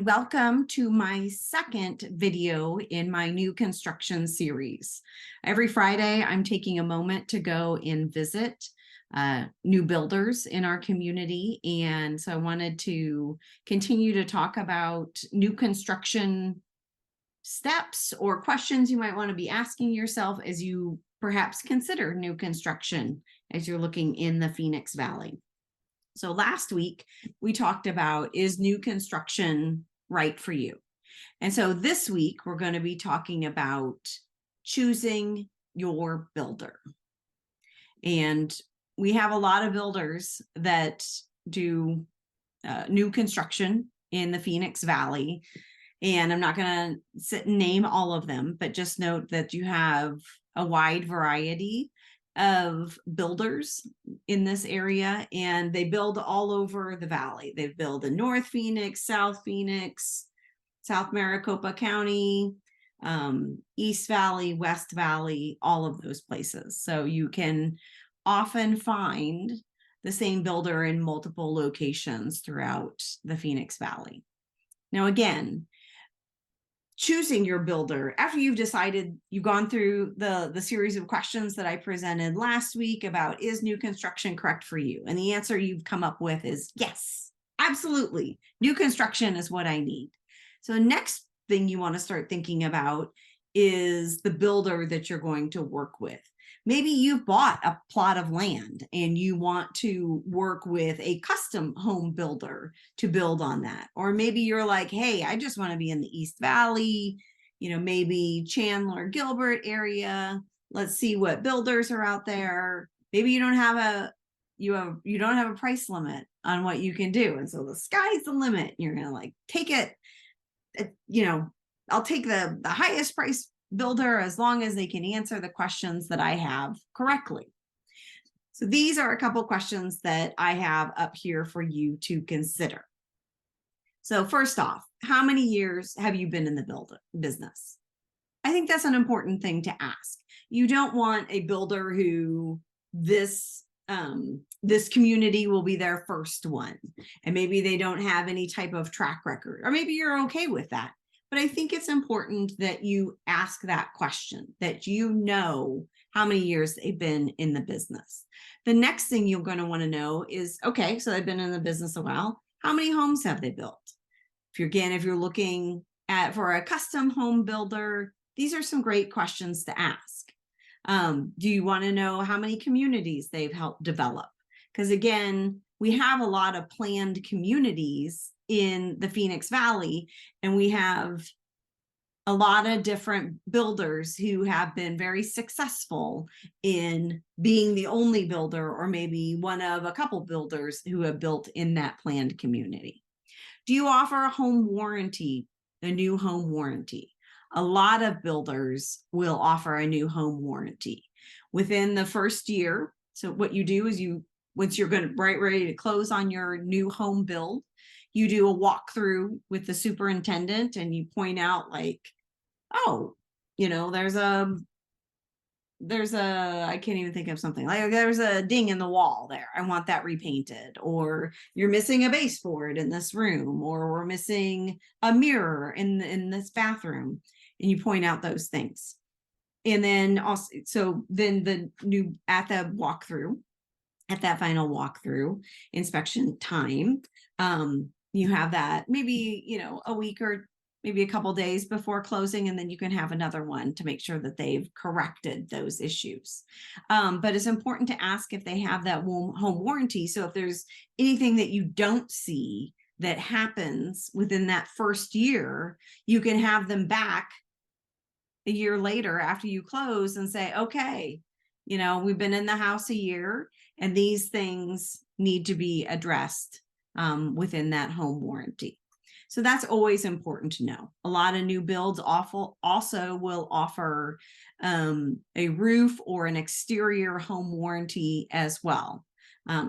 and welcome to my second video in my new construction series. Every Friday, I'm taking a moment to go and visit new builders in our community. And so I wanted to continue to talk about new construction steps or questions you might want to be asking yourself as you perhaps consider new construction as you're looking in the Phoenix Valley. So last week we talked about, is new construction right for you? And so this week we're going to be talking about choosing your builder. And we have a lot of builders that do new construction in the Phoenix Valley. And I'm not going to sit and name all of them, but just note that you have a wide variety of builders in this area, and they build all over the valley. They build in North Phoenix, South Maricopa County, East Valley, West Valley, all of those places. So you can often find the same builder in multiple locations throughout the Phoenix Valley. Now, again, choosing your builder after you've decided, you've gone through the series of questions that I presented last week about, is new construction correct for you? And the answer you've come up with is yes, absolutely. New construction is what I need. So the next thing you want to start thinking about is the builder that you're going to work with. Maybe you've bought a plot of land and you want to work with a custom home builder to build on that. Or maybe you're like, hey, I just want to be in the East Valley, maybe Chandler, Gilbert area. Let's see what builders are out there. Maybe you don't have a price limit on what you can do. And so the sky's the limit. You're going to take it, I'll take the highest price builder as long as they can answer the questions that I have correctly. So these are a couple questions that I have up here for you to consider. So first off, how many years have you been in the business? I think that's an important thing to ask. You don't want a builder who this community will be their first one, and maybe they don't have any type of track record, or maybe you're okay with that. But I think it's important that you ask that question, that you know how many years they've been in the business. The next thing you're going to want to know is, okay, so they've been in the business a while. How many homes have they built? If you're looking for a custom home builder, these are some great questions to ask. Do you want to know how many communities they've helped develop? Because again, we have a lot of planned communities in the Phoenix Valley, and we have a lot of different builders who have been very successful in being the only builder, or maybe one of a couple builders who have built in that planned community. Do you offer a home warranty, a new home warranty? A lot of builders will offer a new home warranty within the first year. So what you do is once you're ready to close on your new home build, you do a walkthrough with the superintendent, and you point out oh, there's a, I can't even think of something, there's a ding in the wall there. I want that repainted. Or you're missing a baseboard in this room, or we're missing a mirror in this bathroom. And you point out those things. And then also, so then at that final walkthrough inspection time, you have that maybe, a week or maybe a couple days before closing, and then you can have another one to make sure that they've corrected those issues. But it's important to ask if they have that home warranty. So if there's anything that you don't see that happens within that first year, you can have them back a year later after you close and say, okay, we've been in the house a year, and these things need to be addressed within that home warranty. So that's always important to know. A lot of new builds also will offer a roof or an exterior home warranty as well.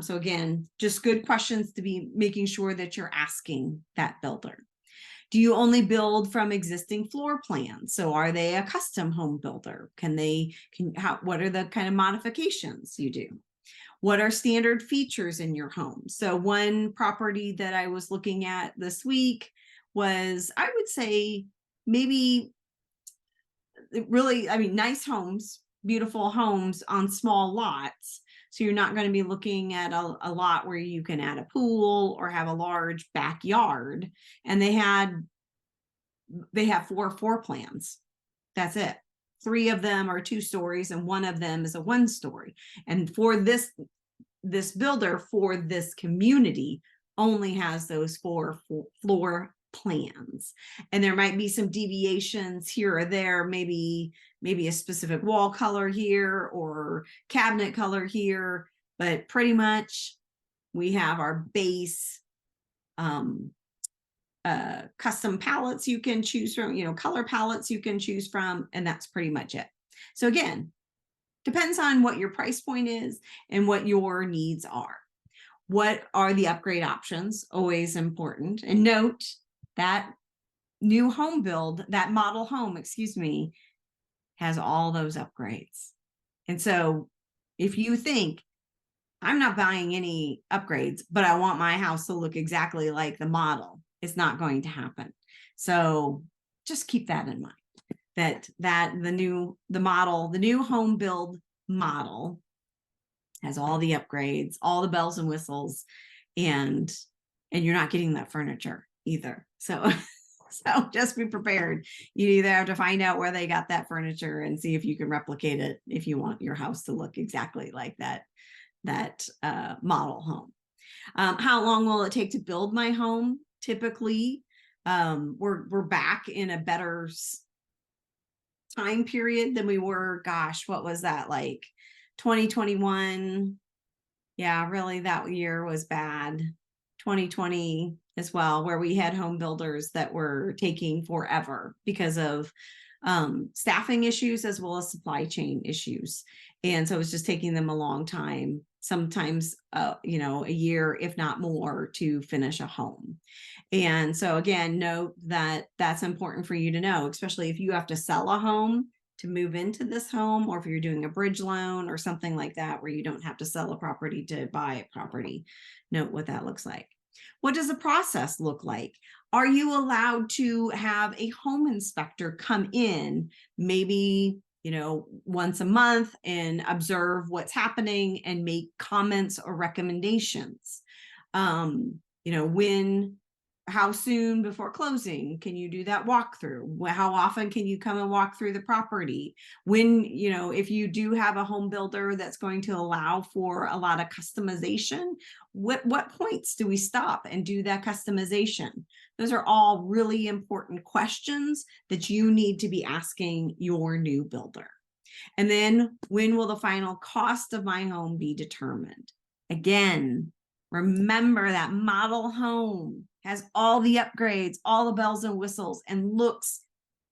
So again, just good questions to be making sure that you're asking that builder. Do you only build from existing floor plans? So are they a custom home builder? What are the kind of modifications you do? What are standard features in your home? So one property that I was looking at this week was, I would say, maybe really, I mean, nice homes, beautiful homes on small lots. So you're not going to be looking at a lot where you can add a pool or have a large backyard. And they have 4 floor plans. That's it. 3 of them are 2 stories and 1 of them is a 1 story. And for this builder, for this community, only has those 4 floor plans. And there might be some deviations here or there, maybe a specific wall color here or cabinet color here, but pretty much we have our base custom palettes you can choose from, color palettes you can choose from, and that's pretty much it. So again, depends on what your price point is and what your needs are. What are the upgrade options? Always important. And note that new home build, that model home, excuse me, has all those upgrades. And so if you think, I'm not buying any upgrades, but I want my house to look exactly like the model, it's not going to happen. So just keep that in mind, that the new home build model has all the upgrades, all the bells and whistles, and you're not getting that furniture either. So just be prepared. You either have to find out where they got that furniture and see if you can replicate it if you want your house to look exactly like that model home. How long will it take to build my home? Typically, we're back in a better time period than we were. Gosh, what was that, like 2021? Yeah, really, that year was bad. 2020 as well, where we had home builders that were taking forever because of staffing issues as well as supply chain issues. And so it was just taking them a long time, sometimes, a year, if not more, to finish a home. And so again, note that that's important for you to know, especially if you have to sell a home to move into this home, or if you're doing a bridge loan or something like that, where you don't have to sell a property to buy a property. Note what that looks like. What does the process look like? Are you allowed to have a home inspector come in, maybe, once a month, and observe what's happening and make comments or recommendations? How soon before closing can you do that walkthrough? How often can you come and walk through the property? When, if you do have a home builder that's going to allow for a lot of customization, what points do we stop and do that customization? Those are all really important questions that you need to be asking your new builder. And then, when will the final cost of my home be determined? Again, remember that model home has all the upgrades, all the bells and whistles, and looks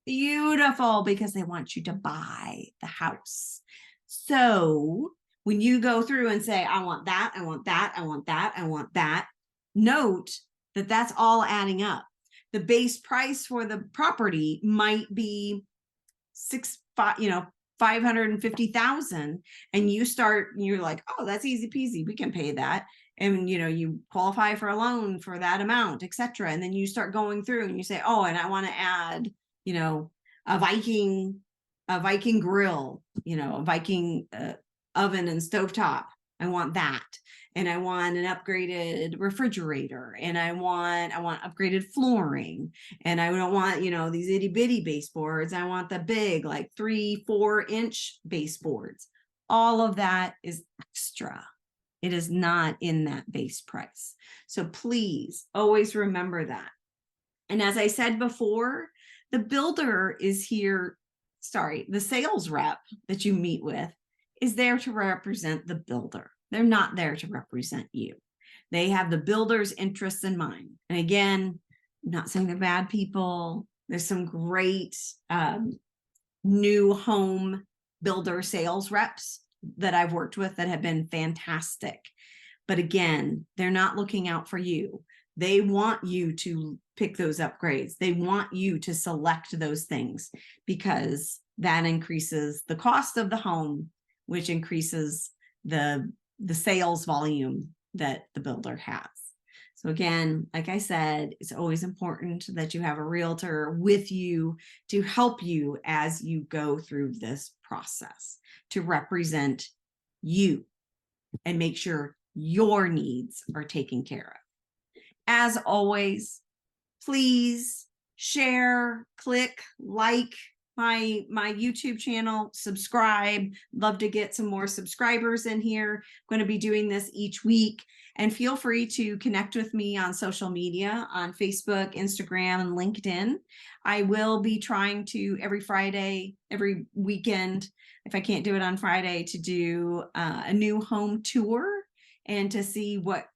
beautiful because they want you to buy the house. So when you go through and say, I want that, I want that, I want that, I want that, note that that's all adding up. The base price for the property might be $550,000, and you're like, oh, that's easy peasy, we can pay that. And you qualify for a loan for that amount, etc. And then you start going through and you say, oh, and I want to add, a Viking grill, a Viking oven and stovetop. I want that. And I want an upgraded refrigerator, and I want upgraded flooring, and I don't want, these itty bitty baseboards. I want the big, like 3-4 inch baseboards. All of that is extra. It is not in that base price. So please always remember that. And as I said before, the builder is here, the sales rep that you meet with is there to represent the builder. They're not there to represent you. They have the builder's interests in mind. And again, I'm not saying they're bad people. There's some great new home builder sales reps that I've worked with that have been fantastic. But again, they're not looking out for you. They want you to pick those upgrades. They want you to select those things because that increases the cost of the home, which increases the sales volume that the builder has. So again, like I said, it's always important that you have a realtor with you to help you as you go through this process, to represent you and make sure your needs are taken care of. As always, please share, click, like my YouTube channel, subscribe. Love to get some more subscribers in here. I'm going to be doing this each week, and feel free to connect with me on social media on Facebook, Instagram, and LinkedIn. I will be trying to every Friday, every weekend, if I can't do it on Friday, to do a new home tour and to see what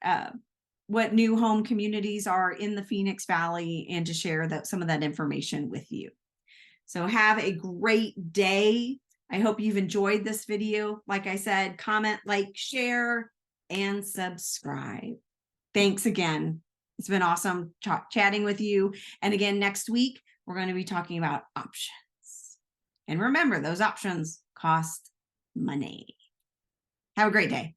new home communities are in the Phoenix Valley, and to share some of that information with you. So have a great day. I hope you've enjoyed this video. Like I said, comment, like, share, and subscribe. Thanks again. It's been awesome chatting with you. And again, next week, we're going to be talking about options. And remember, those options cost money. Have a great day.